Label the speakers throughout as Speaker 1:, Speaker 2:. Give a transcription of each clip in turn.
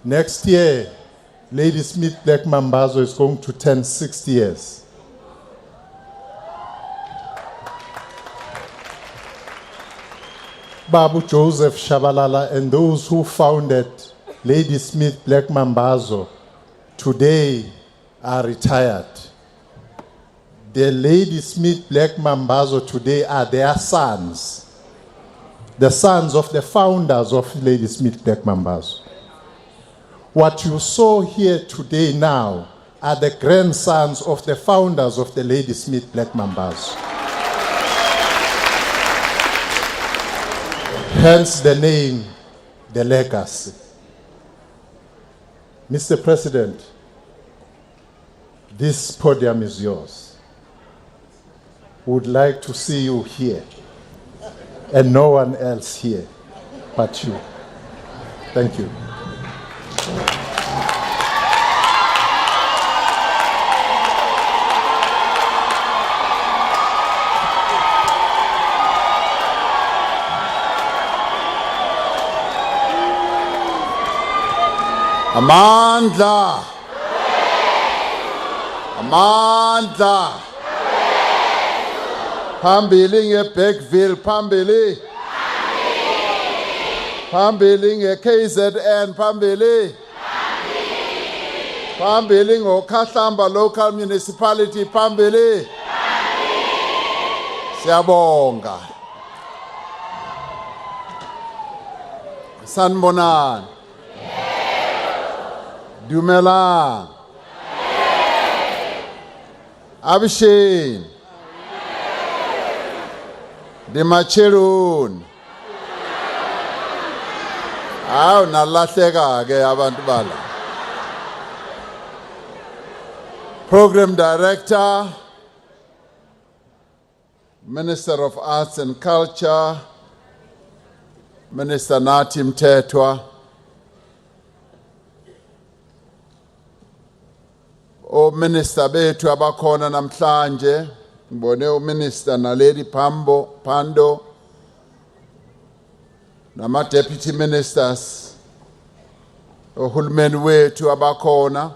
Speaker 1: Next year, Ladysmith Black Mambazo is going to turn 60 years. Babu Joseph Shabalala and those who founded Ladysmith Black Mambazo today are retired. The Ladysmith Black Mambazo today are their sons, the sons of the founders of Ladysmith Black Mambazo. What you saw here today now are the grandsons of the founders of the Ladysmith Black Mambazo. Hence the name, the legacy. Mr. President, this podium is yours. Would like to see you here, and no one else here but you. Thank you.
Speaker 2: Amandla. Amandla. Phambili ngeBergville, phambili. Phambili ngeKZN, phambili. Phambili ngoKhahlamba Local Municipality, phambili. Siyabonga. Sanibonani. Dumelang. Abishini. Dimacherun. Aw nalahleka ke abantu bala. Program Director, Minister of Arts and Culture, Minister Nathi Mthethwa, Minister bethu abakhona namhlanje, ngibone Minister Naledi Pando, nama Deputy Ministers, uhulumeni wethu abakhona,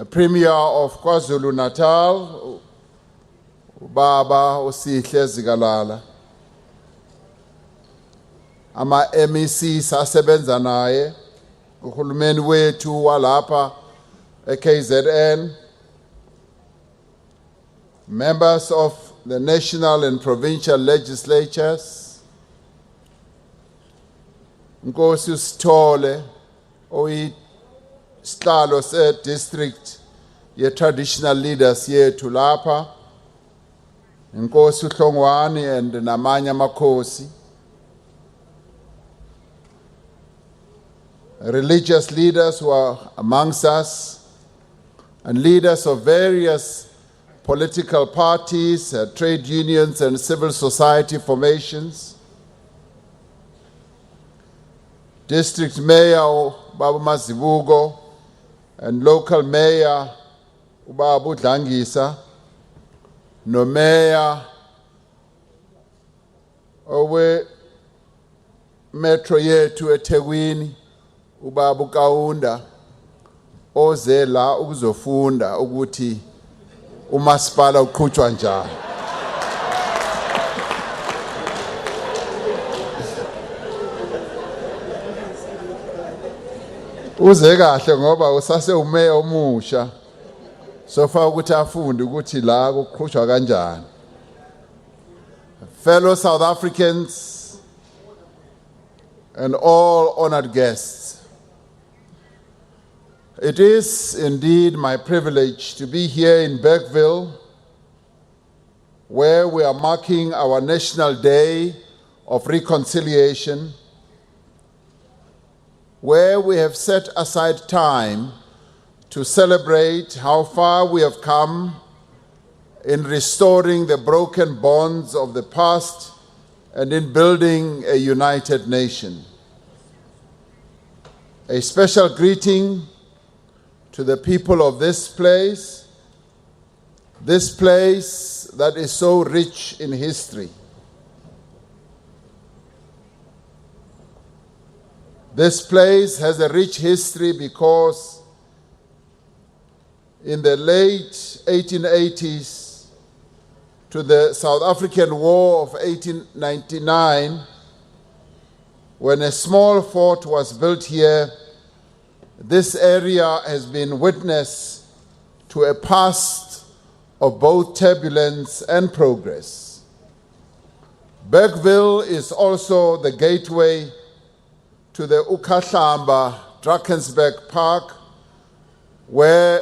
Speaker 2: Premier of KwaZulu Natal, Baba uSihle Zikalala, ama MEC sasebenza naye, uhulumeni wethu walapha KZN, members of the national and provincial legislatures, Nkosi Sithole, oyihlalo se-district ye-traditional leaders yethu lapha, Nkosi uHlongwane and namanye amakhosi, religious leaders who are amongst us, and leaders of various political parties, trade unions, and civil society formations, District Mayor Baba Mazibuko, and local mayor Ubaba Dlangisa, no mayor owe metro yethu eThekwini Ubaba Kaunda, oze la ukuzofunda ukuthi umasipala uqhutshwa njani. Uze kahle ngoba usase umeya omusha, sofa ukuthi afunde ukuthi la kuqhutshwa kanjani. Fellow South Africans and all honored guests, it is indeed my privilege to be here in Bergville, where we are marking our National Day of Reconciliation, where we have set aside time to celebrate how far we have come in restoring the broken bonds of the past and in building a united nation. A special greeting to the people of this place that is so rich in history. This place has a rich history because in the late 1880s to the South African War of 1899, when a small fort was built here, this area has been witness to a past of both turbulence and progress. Bergville is also the gateway to the Ukahlamba Drakensberg Park, where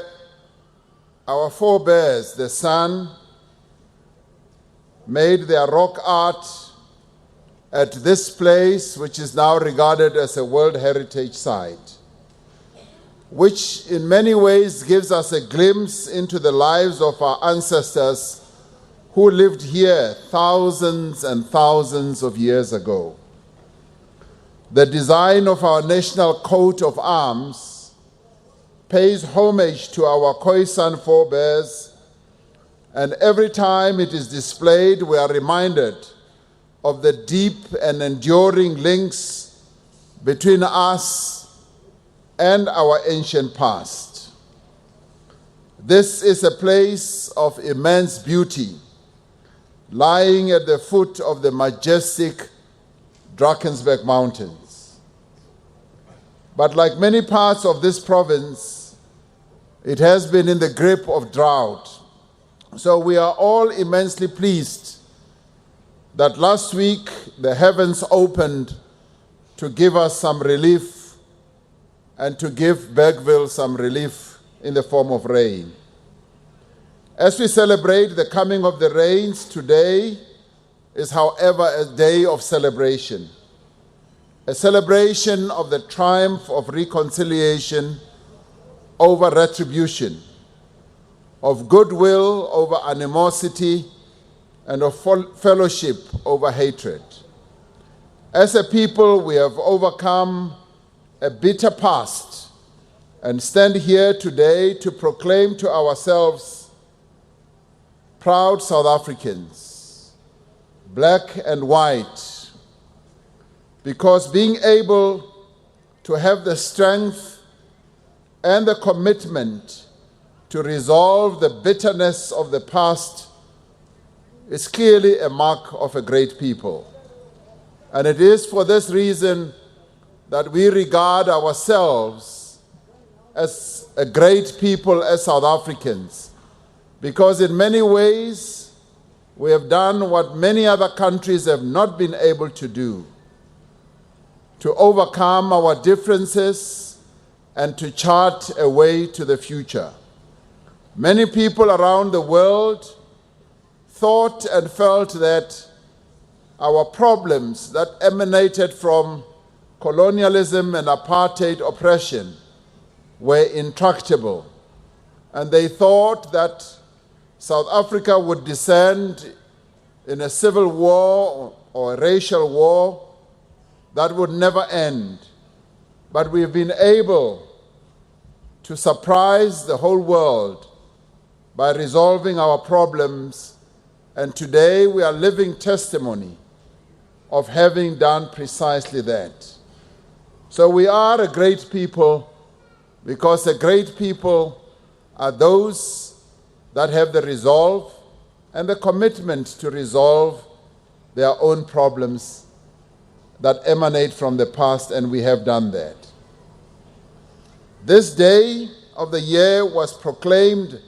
Speaker 2: our forebears, the sun, made their rock art at this place, which is now regarded as a World Heritage Site, which in many ways gives us a glimpse into the lives of our ancestors who lived here thousands and thousands of years ago. The design of our national coat of arms pays homage to our Khoisan forebears, and every time it is displayed, we are reminded of the deep and enduring links between us and our ancient past. This is a place of immense beauty, lying at the foot of the majestic Drakensberg Mountains. But like many parts of this province, it has been in the grip of drought. So we are all immensely pleased that last week the heavens opened to give us some relief and to give Bergville some relief in the form of rain. As we celebrate the coming of the rains, today is, however, a day of celebration. A celebration of the triumph of reconciliation over retribution, of goodwill over animosity, and of fellowship over hatred. As a people, we have overcome a bitter past and stand here today to proclaim to ourselves, proud South Africans, black and white, because being able to have the strength and the commitment to resolve the bitterness of the past is clearly a mark of a great people. And it is for this reason that we regard ourselves as a great people, as South Africans, because in many ways we have done what many other countries have not been able to do, to overcome our differences and to chart a way to the future. Many people around the world thought and felt that our problems that emanated from colonialism and apartheid oppression were intractable. And they thought that South Africa would descend in a civil war or a racial war that would never end. But we've been able to surprise the whole world by resolving our problems, and today we are living testimony of having done precisely that. So we are a great people because a great people are those that have the resolve and the commitment to resolve their own problems that emanate from the past, and we have done that. This day of the year was proclaimed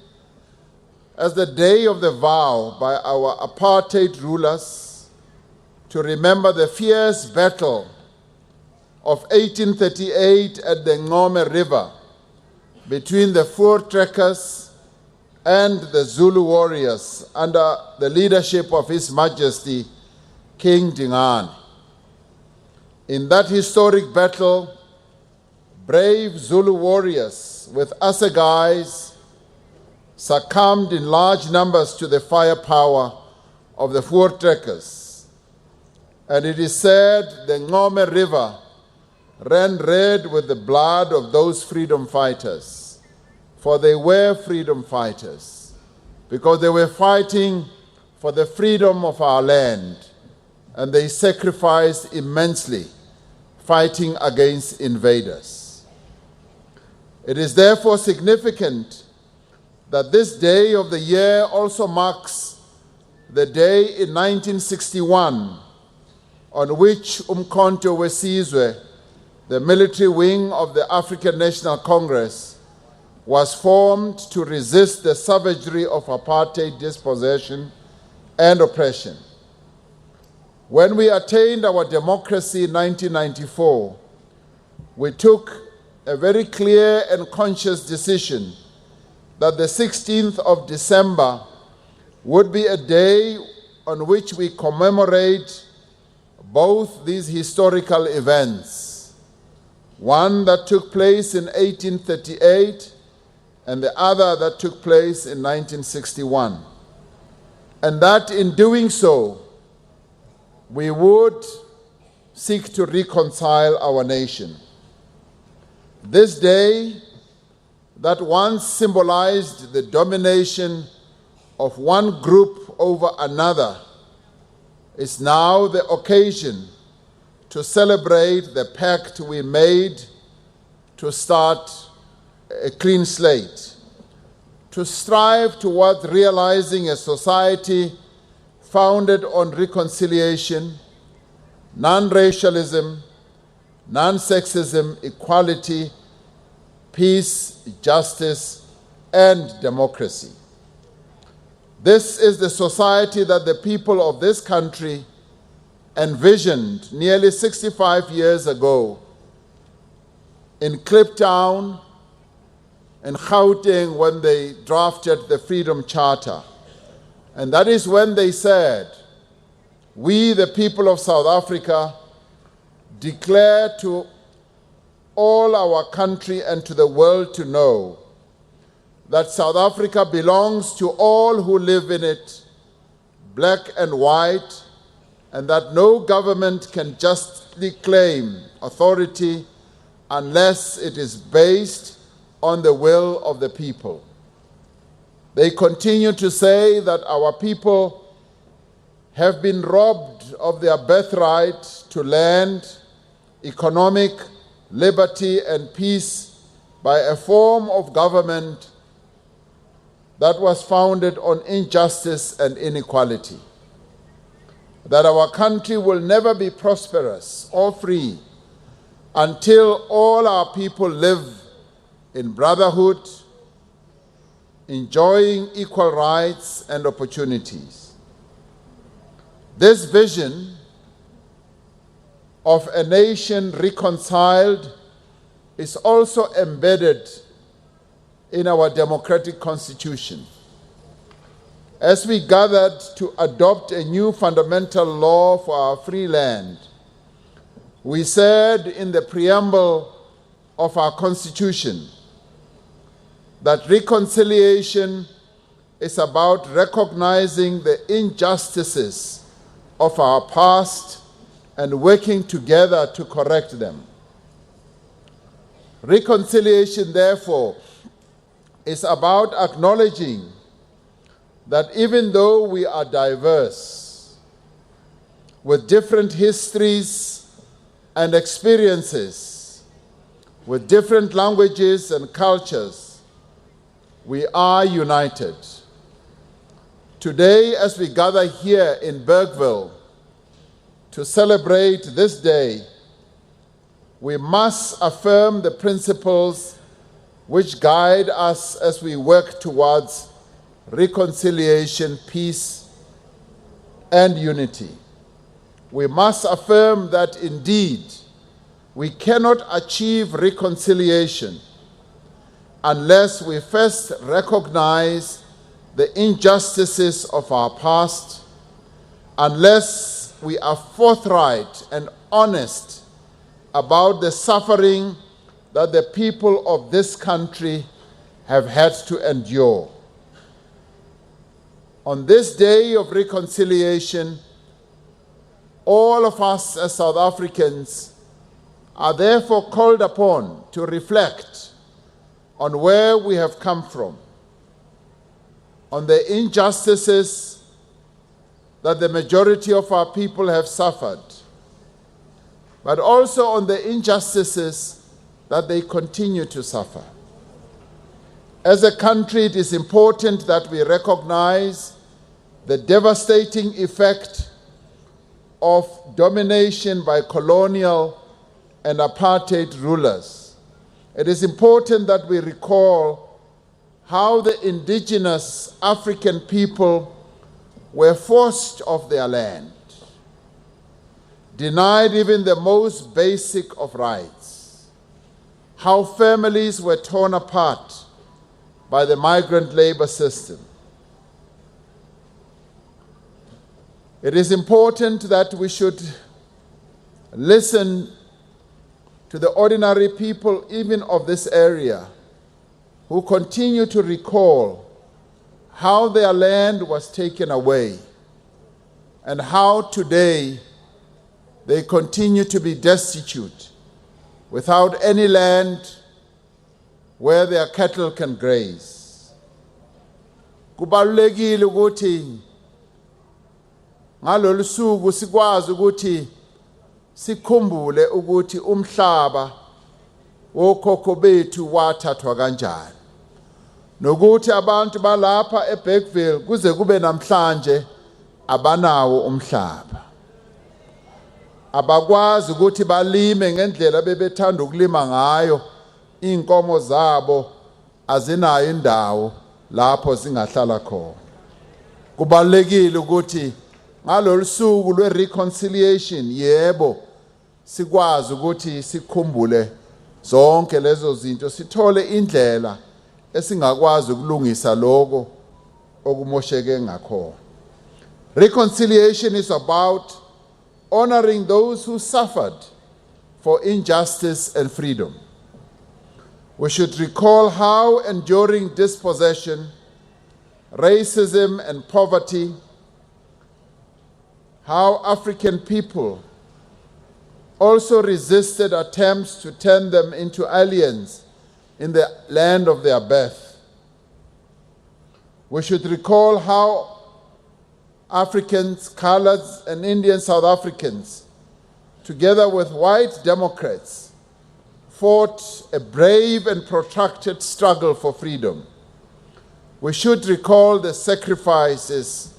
Speaker 2: as the day of the vow by our apartheid rulers to remember the fierce battle of 1838 at the Ngome River between the Voortrekkers and the Zulu warriors under the leadership of His Majesty King Dingane. In that historic battle, brave Zulu warriors with assegais succumbed in large numbers to the firepower of the Voortrekkers. And it is said the Ngome River ran red with the blood of those freedom fighters, for they were freedom fighters, because they were fighting for the freedom of our land, and they sacrificed immensely, fighting against invaders. It is therefore significant that this day of the year also marks the day in 1961 on which Umkhonto weSizwe, the military wing of the African National Congress, was formed to resist the savagery of apartheid dispossession and oppression. When we attained our democracy in 1994, we took a very clear and conscious decision that the 16th of December would be a day on which we commemorate both these historical events, one that took place in 1838 and the other that took place in 1961. And that in doing so, we would seek to reconcile our nation. This day that once symbolized the domination of one group over another is now the occasion to celebrate the pact we made to start a clean slate, to strive towards realizing a society founded on reconciliation, non-racialism, non-sexism, equality, peace, justice, and democracy. This is the society that the people of this country envisioned nearly 65 years ago in Kliptown and Gauteng when they drafted the Freedom Charter. And that is when they said, we, the people of South Africa, declare to all our country and to the world to know that South Africa belongs to all who live in it, black and white, and that no government can justly claim authority unless it is based on the will of the people. They continue to say that our people have been robbed of their birthright to land, economic liberty and peace by a form of government that was founded on injustice and inequality. That our country will never be prosperous or free until all our people live in brotherhood, enjoying equal rights and opportunities. This vision of a nation reconciled is also embedded in our democratic constitution. As we gathered to adopt a new fundamental law for our free land, we said in the preamble of our constitution that reconciliation is about recognizing the injustices of our past and working together to correct them. Reconciliation, therefore, is about acknowledging that even though we are diverse, with different histories and experiences, with different languages and cultures, we are united. Today, as we gather here in Bergville to celebrate this day, we must affirm the principles which guide us as we work towards reconciliation, peace, and unity. We must affirm that indeed we cannot achieve reconciliation unless we first recognize the injustices of our past, unless we are forthright and honest about the suffering that the people of this country have had to endure. On this day of reconciliation, all of us as South Africans are therefore called upon to reflect on where we have come from, on the injustices that the majority of our people have suffered, but also on the injustices that they continue to suffer. As a country, it is important that we recognize the devastating effect of domination by colonial and apartheid rulers. It is important that we recall how the indigenous African people were forced off their land, denied even the most basic of rights, how families were torn apart by the migrant labor system. It is important that we should listen to the ordinary people, even of this area, who continue to recall how their land was taken away and how today they continue to be destitute, without any land where their cattle can graze. Kubalulekile ukuthi ngalolu suku sikwazi ukuthi sikhumbule ukuthi umhlaba wokhokho bethu wathathwa kanjani, nokuthi abantu balapha eBergville kuze kube namhlanje abanawo umhlaba, abakwazi ukuthi balime ngendlela bebethanda ukulima ngayo, inkomo zabo azinayo indawo lapho zingahlala khona. Kubalulekile ukuthi ngalolu suku lwe-reconciliation, yebo, sikwazi ukuthi sikhumbule zonke lezo zinto, sithole indlela esingakwazi ukulungisa lokho okumosheke ngakhona. Reconciliation is about honoring those who suffered for injustice and freedom. We should recall how enduring dispossession, racism, and poverty, how African people also resisted attempts to turn them into aliens in the land of their birth. We should recall how Africans, coloreds, and Indian South Africans, together with white Democrats, fought a brave and protracted struggle for freedom. We should recall the sacrifices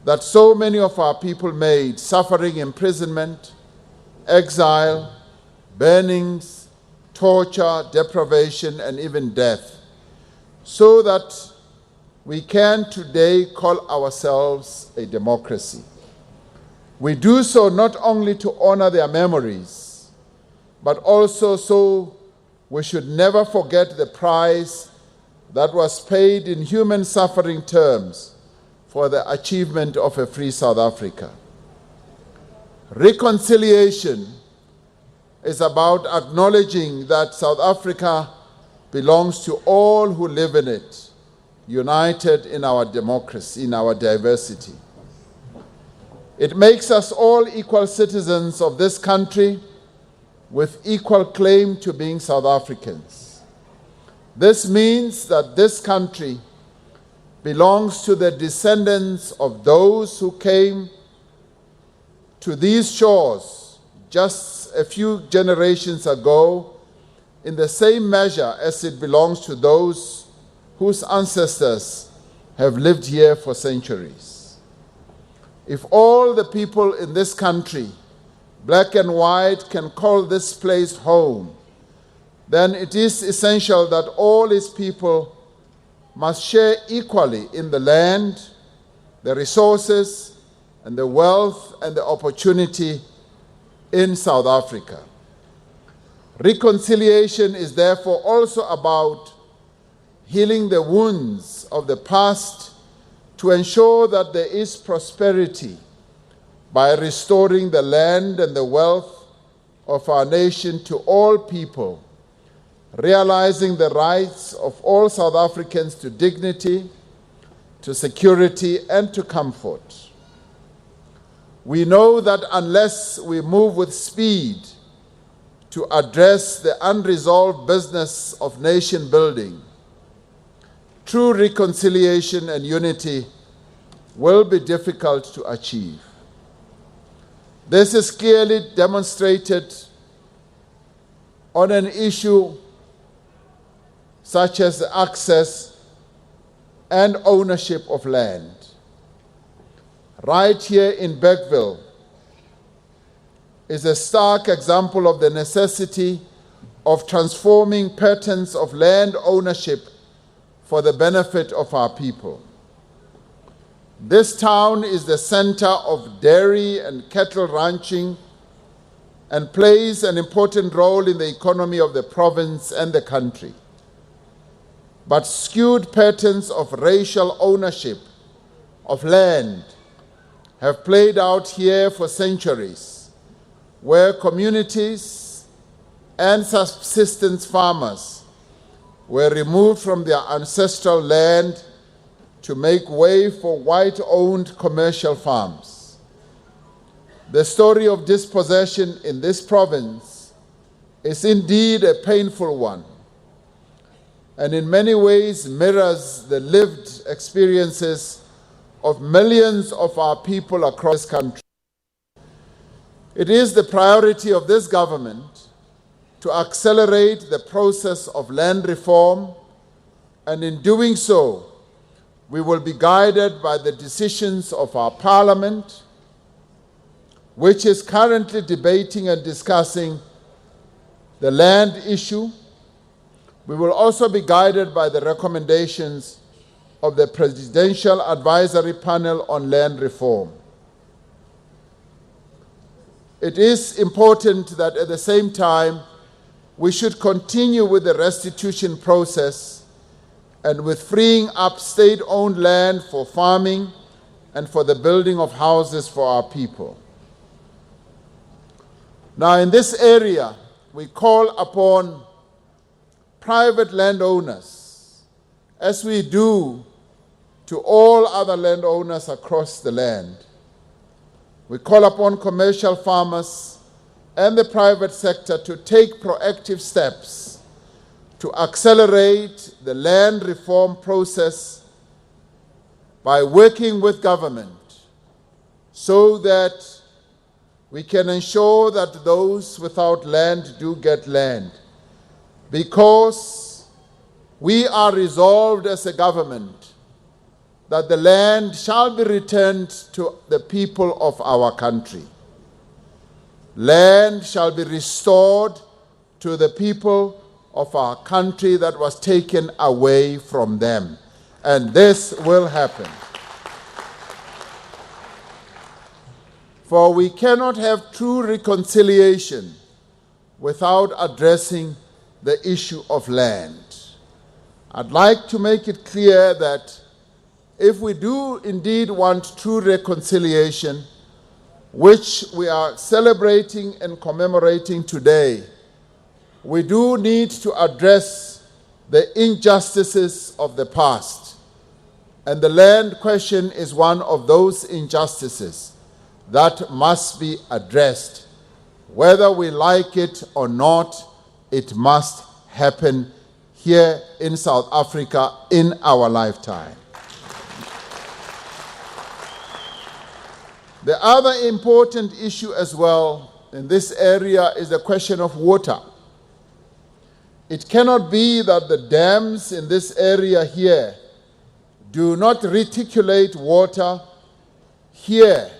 Speaker 2: that so many of our people made, suffering imprisonment, exile, burnings, torture, deprivation, and even death, so that we can today call ourselves a democracy. We do so not only to honor their memories, but also so we should never forget the price that was paid in human suffering terms for the achievement of a free South Africa. Reconciliation is about acknowledging that South Africa belongs to all who live in it, united in our democracy, in our diversity. It makes us all equal citizens of this country with equal claim to being South Africans. This means that this country belongs to the descendants of those who came to these shores just a few generations ago, in the same measure as it belongs to those whose ancestors have lived here for centuries. If all the people in this country, black and white, can call this place home, then it is essential that all its people must share equally in the land, the resources, and the wealth and the opportunity in South Africa. Reconciliation is therefore also about healing the wounds of the past to ensure that there is prosperity by restoring the land and the wealth of our nation to all people, realizing the rights of all South Africans to dignity, to security, and to comfort. We know that unless we move with speed to address the unresolved business of nation building, true reconciliation and unity will be difficult to achieve. This is clearly demonstrated on an issue such as the access and ownership of land. Right here in Bergville is a stark example of the necessity of transforming patterns of land ownership for the benefit of our people. This town is the center of dairy and cattle ranching and plays an important role in the economy of the province and the country. But skewed patterns of racial ownership of land have played out here for centuries, where communities and subsistence farmers were removed from their ancestral land to make way for white-owned commercial farms. The story of dispossession in this province is indeed a painful one, and in many ways mirrors the lived experiences of millions of our people across this country. It is the priority of this government to accelerate the process of land reform, and in doing so, we will be guided by the decisions of our parliament, which is currently debating and discussing the land issue. We will also be guided by the recommendations of the Presidential Advisory Panel on Land Reform. It is important that at the same time, we should continue with the restitution process and with freeing up state-owned land for farming and for the building of houses for our people. Now, in this area, we call upon private landowners, as we do to all other landowners across the land. We call upon commercial farmers and the private sector to take proactive steps to accelerate the land reform process by working with government so that we can ensure that those without land do get land. Because we are resolved as a government that the land shall be returned to the people of our country. Land shall be restored to the people of our country that was taken away from them. And this will happen. For we cannot have true reconciliation without addressing the issue of land. I'd like to make it clear that if we do indeed want true reconciliation, which we are celebrating and commemorating today, we do need to address the injustices of the past. And the land question is one of those injustices that must be addressed. Whether we like it or not, it must happen here in South Africa in our lifetime. The other important issue as well in this area is the question of water. It cannot be that the dams in this area here do not reticulate water here,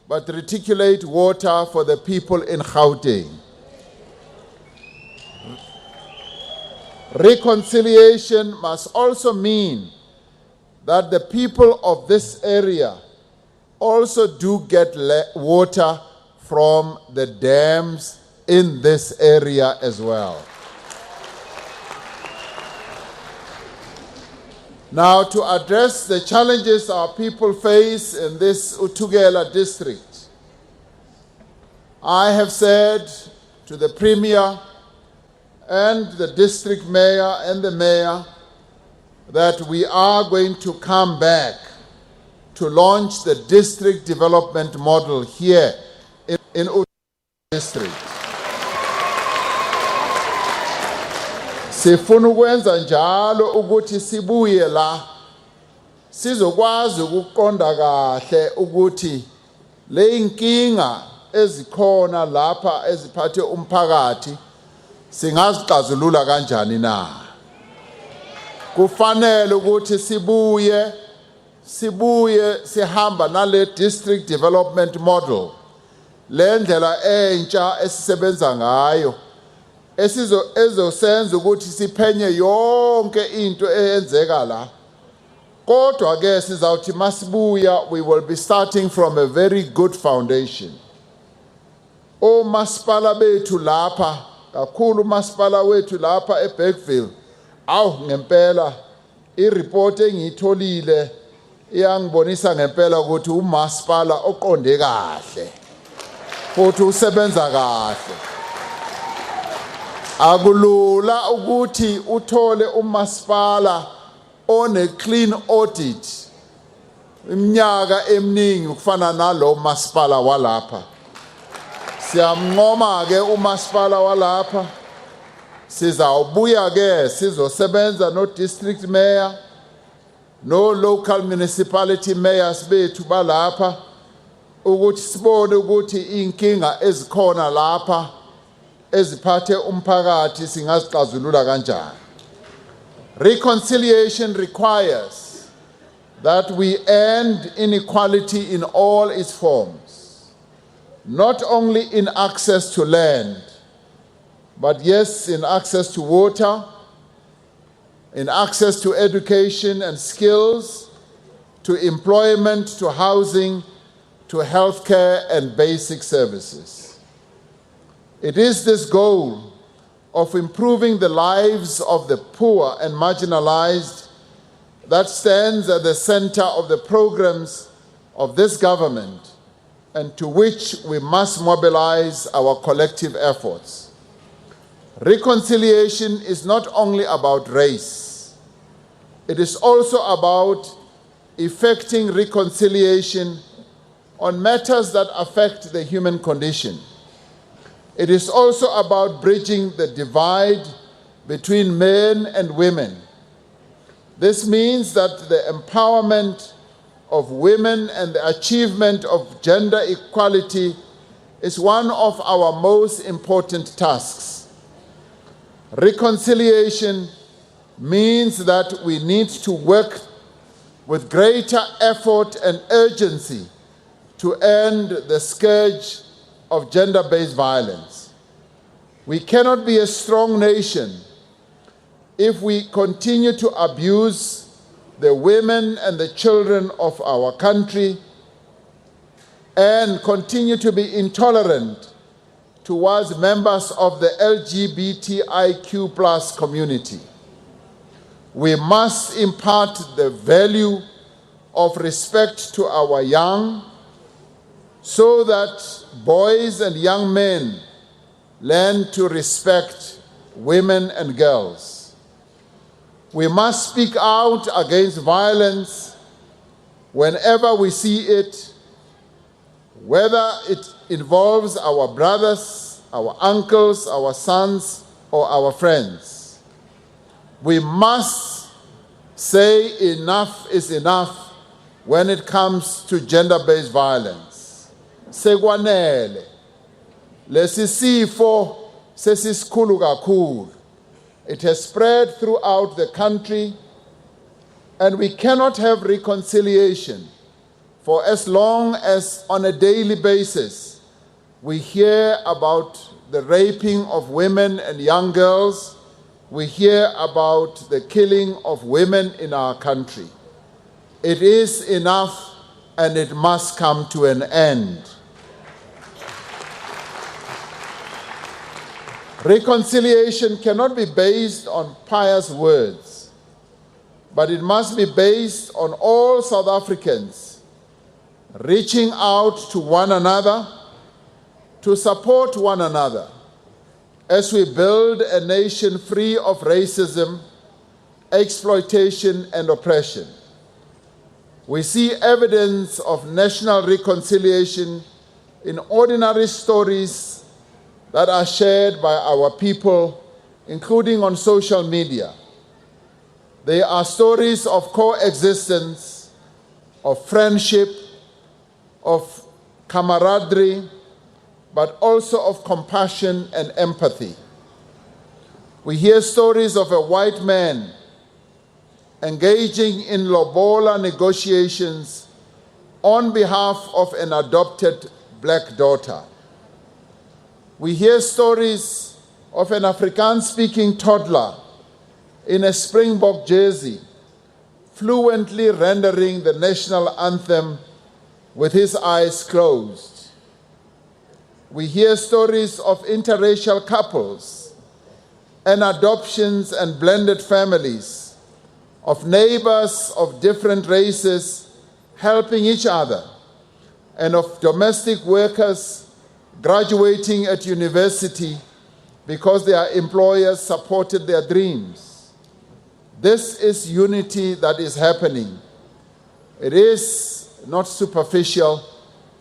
Speaker 2: but reticulate water for the people in Gauteng. Reconciliation must also mean that the people of this area also do get water from the dams in this area as well. Now, to address the challenges our people face in this Utugela district, I have said to the Premier and the district mayor and the mayor that we are going to come back to launch the district development model here in Utugela district. Sifuna ukwenza njalo ukuthi sibuye la sizokwazi ukuqonda kahle ukuthi le inkinga ezikhona lapha eziphathe umphakathi singazixazulula kanjani na? Kufanele ukuthi sibuye sihamba nale district development model, le ndlela entsha esisebenza ngayo ezosenza ukuthi siphenye yonke into eyenzeka la. Kodwa ke sizawuthi masibuya, we will be starting from a very good foundation. Omasipala bethu lapha, kakhulu umasipala wethu lapha eBergville, ngempela ireport engiyitholile iyangibonisa ngempela ukuthi umasipala oqonde kahle futhi usebenza kahle. Akulula ukuthi uthole umasipala one clean audit iminyaka eminingi ukufana nalo masipala walapha. Siyamnqoma ke umasipala walapha. Sizawubuya ke sizosebenza no district mayor, no local municipality mayors bethu balapha ukuthi sibone ukuthi inkinga ezikhona lapha eziphathe umphakathi singazixazulula kanjani. Reconciliation requires that we end inequality in all its forms, not only in access to land, but yes, in access to water, in access to education and skills, to employment, to housing, to healthcare and basic services. It is this goal of improving the lives of the poor and marginalized that stands at the center of the programs of this government, and to which we must mobilize our collective efforts. Reconciliation is not only about race, it is also about effecting reconciliation on matters that affect the human condition. It is also about bridging the divide between men and women. This means that the empowerment of women and the achievement of gender equality is one of our most important tasks. Reconciliation means that we need to work with greater effort and urgency to end the scourge of gender-based violence. We cannot be a strong nation if we continue to abuse the women and the children of our country and continue to be intolerant towards members of the LGBTIQ+ community. We must impart the value of respect to our young so that boys and young men learn to respect women and girls. We must speak out against violence whenever we see it, whether it involves our brothers, our uncles, our sons, or our friends. We must say enough is enough when it comes to gender-based violence. Sekwanele, lesisifo sesiskulu kakhulu. It has spread throughout the country, and we cannot have reconciliation for as long as on a daily basis we hear about the raping of women and young girls, we hear about the killing of women in our country. It is enough and it must come to an end. Reconciliation cannot be based on pious words, but it must be based on all South Africans reaching out to one another, to support one another as we build a nation free of racism, exploitation, and oppression. We see evidence of national reconciliation in ordinary stories that are shared by our people, including on social media. They are stories of coexistence, of friendship, of camaraderie, but also of compassion and empathy. We hear stories of a white man engaging in lobola negotiations on behalf of an adopted black daughter. We hear stories of an Afrikaans-speaking toddler in a Springbok jersey, fluently rendering the national anthem with his eyes closed. We hear stories of interracial couples and adoptions and blended families, of neighbors of different races helping each other, and of domestic workers graduating at university because their employers supported their dreams. This is unity that is happening. It is not superficial,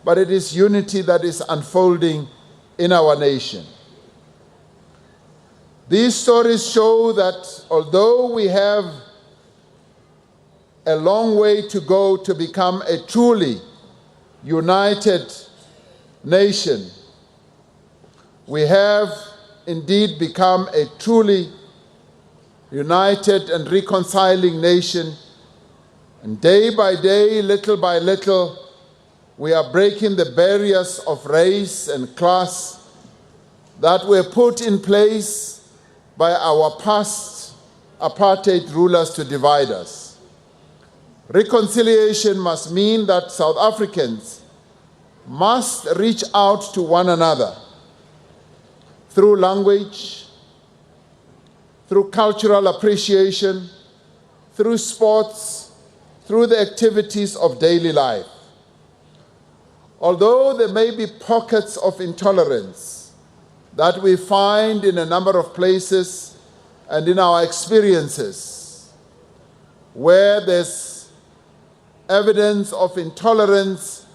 Speaker 2: but it is unity that is unfolding in our nation. These stories show that although we have a long way to go to become a truly united nation, we have indeed become a truly united and reconciling nation. And day by day, little by little, we are breaking the barriers of race and class that were put in place by our past apartheid rulers to divide us. Reconciliation must mean that South Africans must reach out to one another through language, through cultural appreciation, through sports, through the activities of daily life. Although there may be pockets of intolerance that we find in a number of places and in our experiences, where there's evidence of intolerance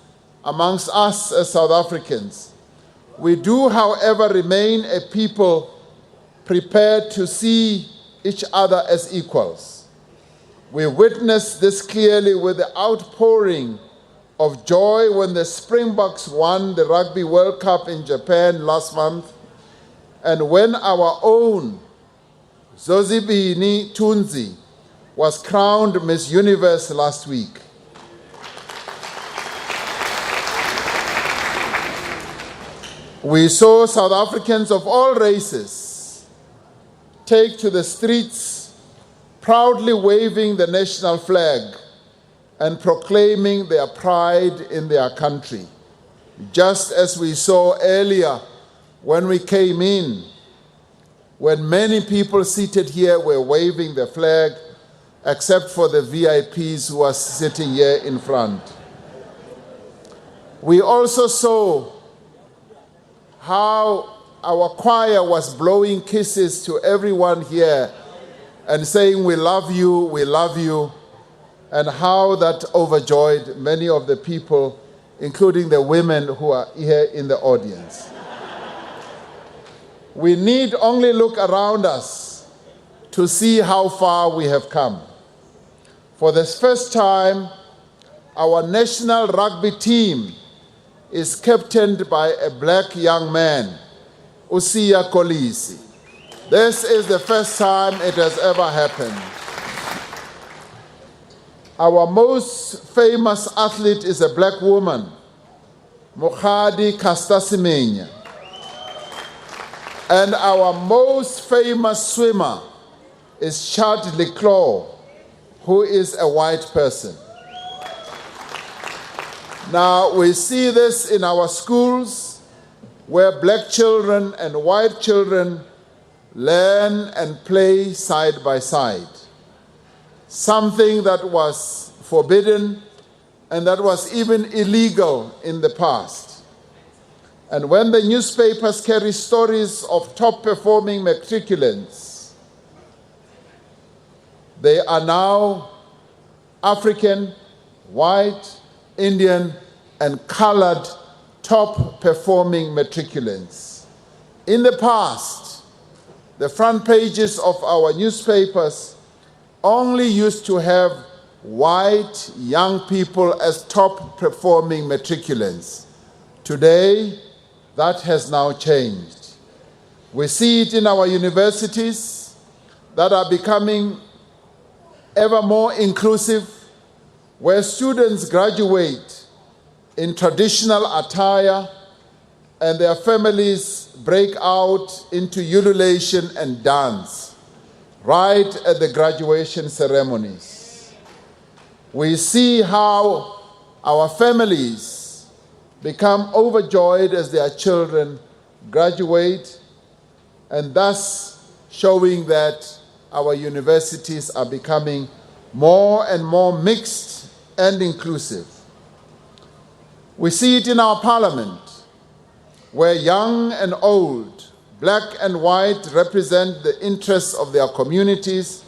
Speaker 2: amongst us as South Africans, we do, however, remain a people prepared to see each other as equals. We witnessed this clearly with the outpouring of joy when the Springboks won the Rugby World Cup in Japan last month, and when our own Zozibini Tunzi was crowned Miss Universe last week. We saw South Africans of all races take to the streets, proudly waving the national flag and proclaiming their pride in their country, just as we saw earlier when we came in, when many people seated here were waving the flag, except for the VIPs who are sitting here in front. We also saw how our choir was blowing kisses to everyone here and saying, "We love you," and how that overjoyed many of the people, including the women who are here in the audience. We need only look around us to see how far we have come. For the first time, our national rugby team is captained by a black young man, Usiya Kolisi. This is the first time it has ever happened. Our most famous athlete is a black woman, Mokgadi Caster-Semenya. And our most famous swimmer is Chad Leclerc, who is a white person. Now, we see this in our schools, where black children and white children learn and play side by side. Something that was forbidden and that was even illegal in the past. And when the newspapers carry stories of top-performing matriculants, they are now African, white, Indian, and colored top-performing matriculants. In the past, the front pages of our newspapers only used to have white young people as top-performing matriculants. Today, That has now changed. We see it in our universities that are becoming ever more inclusive, where students graduate in traditional attire and their families break out into ululation and dance right at the graduation ceremonies. We see how our families become overjoyed as their children graduate, and thus showing that our universities are becoming more and more mixed and inclusive. We see it in our parliament, where young and old, black and white represent the interests of their communities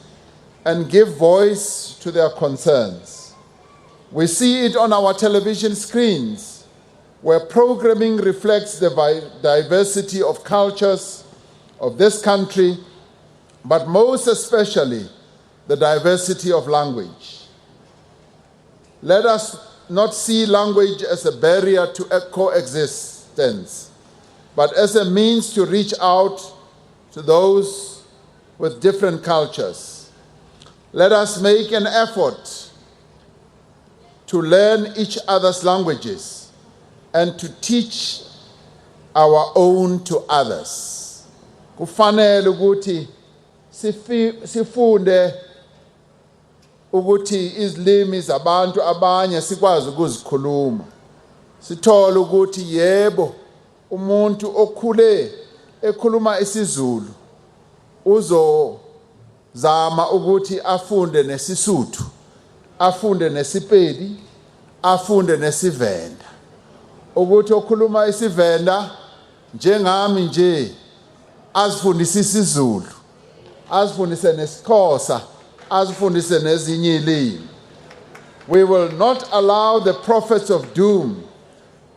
Speaker 2: and give voice to their concerns. We see it on our television screens, where programming reflects the diversity of cultures of this country, but most especially the diversity of language. Let us not see language as a barrier to coexistence, but as a means to reach out to those with different cultures. Let us make an effort to learn each other's languages and to teach our own to others. Kufanele ukuthi sifunde ukuthi izilimi zabantu abanye sikwazi ukuzikhuluma. Sithole ukuthi yebo umuntu okhule ekhuluma isiZulu uzozama ukuthi afunde nesisuthu, afunde nesipedi, afunde nesivenda. Ukuthi okhuluma isivenda njengami nje azifundise isiZulu, azifundise nesiXhosa, azifundise nezinye ilimi. We will not allow the prophets of doom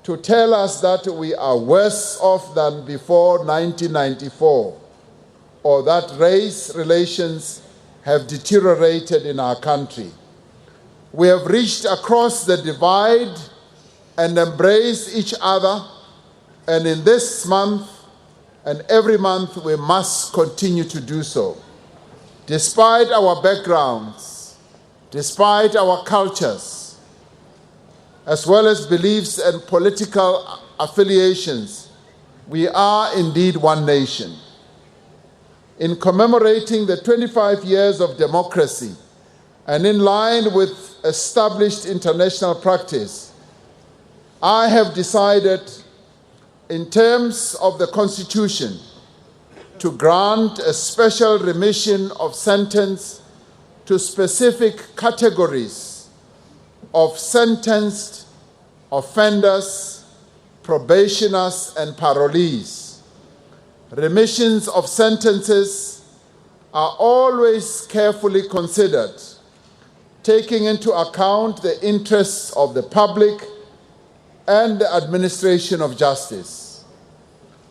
Speaker 2: to tell us that we are worse off than before 1994, or that race relations have deteriorated in our country. We have reached across the divide and embraced each other, and in this month and every month we must continue to do so. Despite our backgrounds, despite our cultures, as well as beliefs and political affiliations, we are indeed one nation. In commemorating the 25 years of democracy and in line with established international practice, I have decided, in terms of the Constitution, to grant a special remission of sentence to specific categories of sentenced offenders, probationers, and parolees. Remissions of sentences are always carefully considered, taking into account the interests of the public and the administration of justice.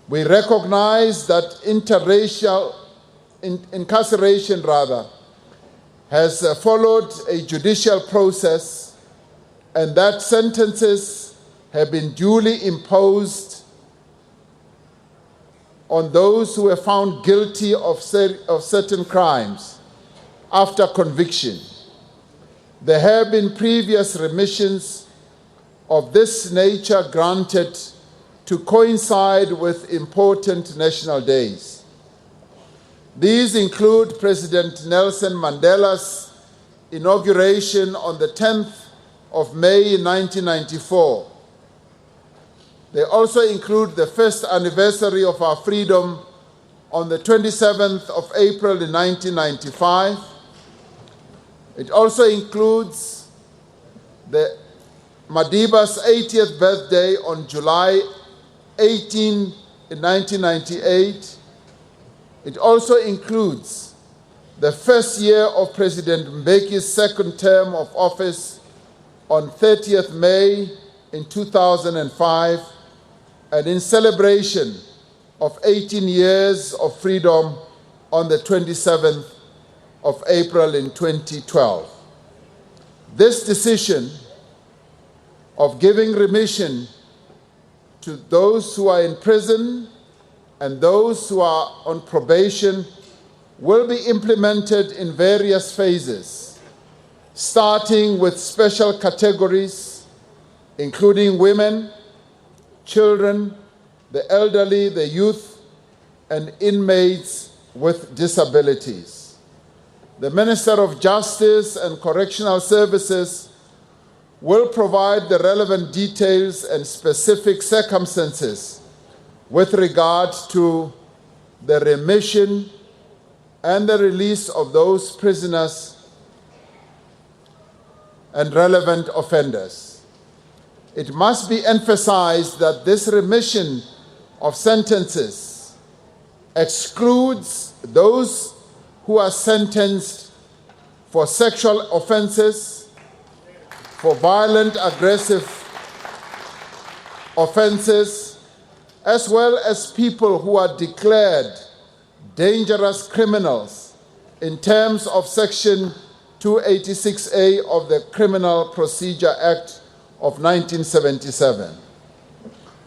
Speaker 2: We recognize that interracial incarceration has followed a judicial process, and that sentences have been duly imposed on those who were found guilty of certain crimes after conviction. There have been previous remissions of this nature granted to coincide with important national days. These include President Nelson Mandela's inauguration on the 10th of May 1994. They also include the first anniversary of our freedom on the 27th of April in 1995. It also includes the Madiba's 80th birthday on July 18 in 1998. It also includes the first year of President Mbeki's second term of office on 30th May in 2005, and in celebration of 18 years of freedom on the 27th of April in 2012. This decision of giving remission to those who are in prison and those who are on probation will be implemented in various phases, starting with special categories, including women, children, the elderly, the youth, and inmates with disabilities. The Minister of Justice and Correctional Services will provide the relevant details and specific circumstances with regard to the remission and the release of those prisoners and relevant offenders. It must be emphasized that this remission of sentences excludes those who are sentenced for sexual offenses, for violent, aggressive offenses, as well as people who are declared dangerous criminals in terms of Section 286A of the Criminal Procedure Act of 1977.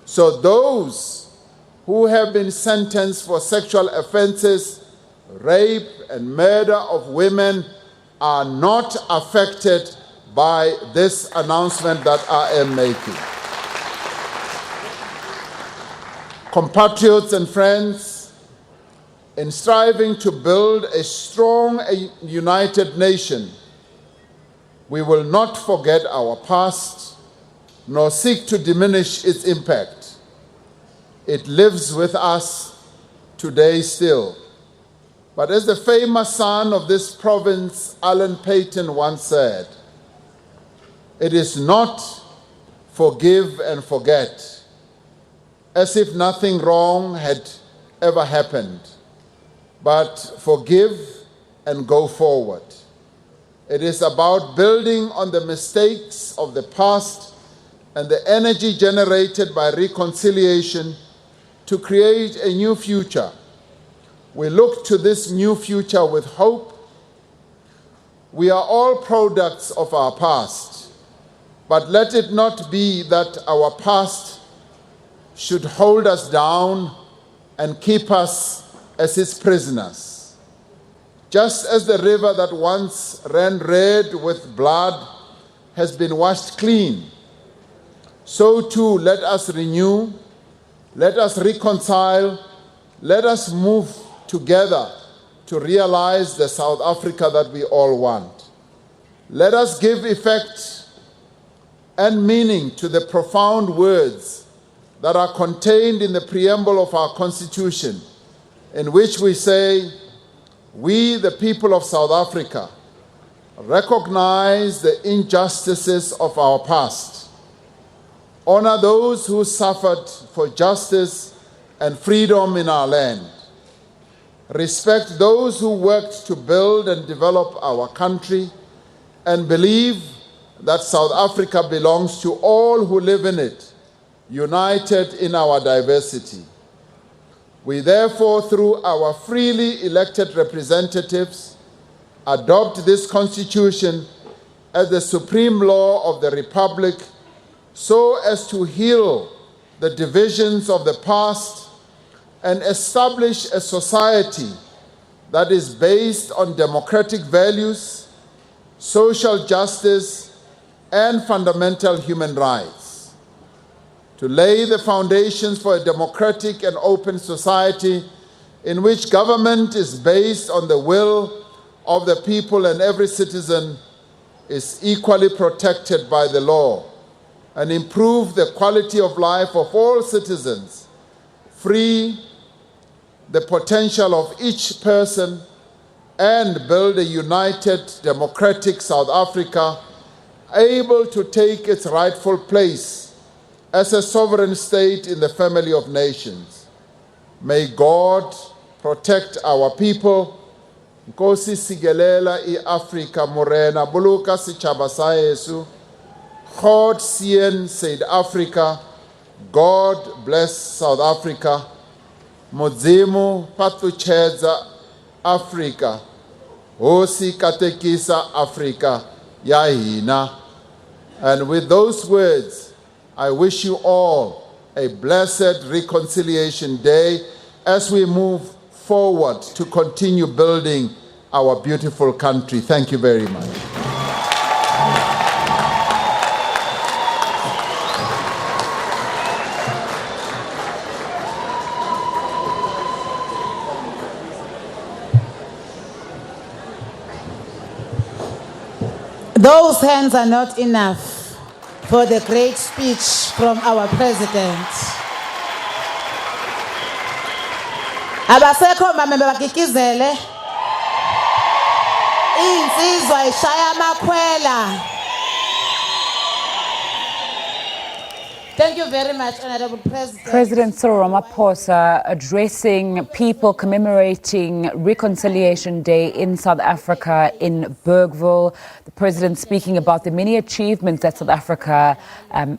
Speaker 2: So those who have been sentenced for sexual offenses, rape and murder of women are not affected by this announcement that I am making. Compatriots and friends, in striving to build a strong, united nation, we will not forget our past, nor seek to diminish its impact. It lives with us today still. But as the famous son of this province, Alan Paton, once said, it is not forgive and forget, as if nothing wrong had ever happened, but forgive and go forward. It is about building on the mistakes of the past and the energy generated by reconciliation to create a new future. We look to this new future with hope. We are all products of our past, but let it not be that our past should hold us down and keep us as its prisoners. Just as the river that once ran red with blood has been washed clean, so too let us renew, let us reconcile, let us move together to realize the South Africa that we all want. Let us give effect and meaning to the profound words that are contained in the preamble of our Constitution, in which we say, we, the people of South Africa, recognize the injustices of our past, honor those who suffered for justice and freedom in our land, respect those who worked to build and develop our country, and believe that South Africa belongs to all who live in it, united in our diversity. We therefore, through our freely elected representatives, adopt this Constitution as the supreme law of the Republic so as to heal the divisions of the past and establish a society that is based on democratic values, social justice, and fundamental human rights. To lay the foundations for a democratic and open society in which government is based on the will of the people and every citizen is equally protected by the law, and improve the quality of life of all citizens, free the potential of each person, and build a united, democratic South Africa, able to take its rightful place as a sovereign state in the family of nations. May God protect our people. Nkosi sigelela i-Afrika morena, buluka sichaba sa Yesu. God sien South Africa. God bless South Africa. Mudzimu patuchedza Africa. Hosi katekisa Africa ya hina. And with those words, I wish you all a blessed Reconciliation Day as we move forward to continue building our beautiful country. Thank you very much.
Speaker 3: Those hands are not enough for the great speech from our president. Abasekho mamembe bakikizele. Insizwa ishaya amakhwela. Thank you very much, Honorable President.
Speaker 4: President Cyril Ramaphosa addressing people commemorating Reconciliation Day in South Africa in Bergville. The President speaking about the many achievements that South Africa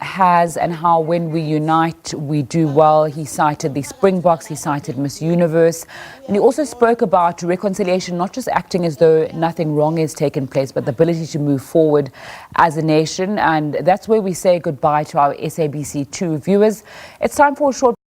Speaker 4: has and how when we unite, we do well. He cited the Springboks, he cited Miss Universe. And he also spoke about reconciliation, not just acting as though nothing wrong has taken place, but the ability to move forward as a nation. And that's where we say goodbye to our SABC2 viewers. It's time for a short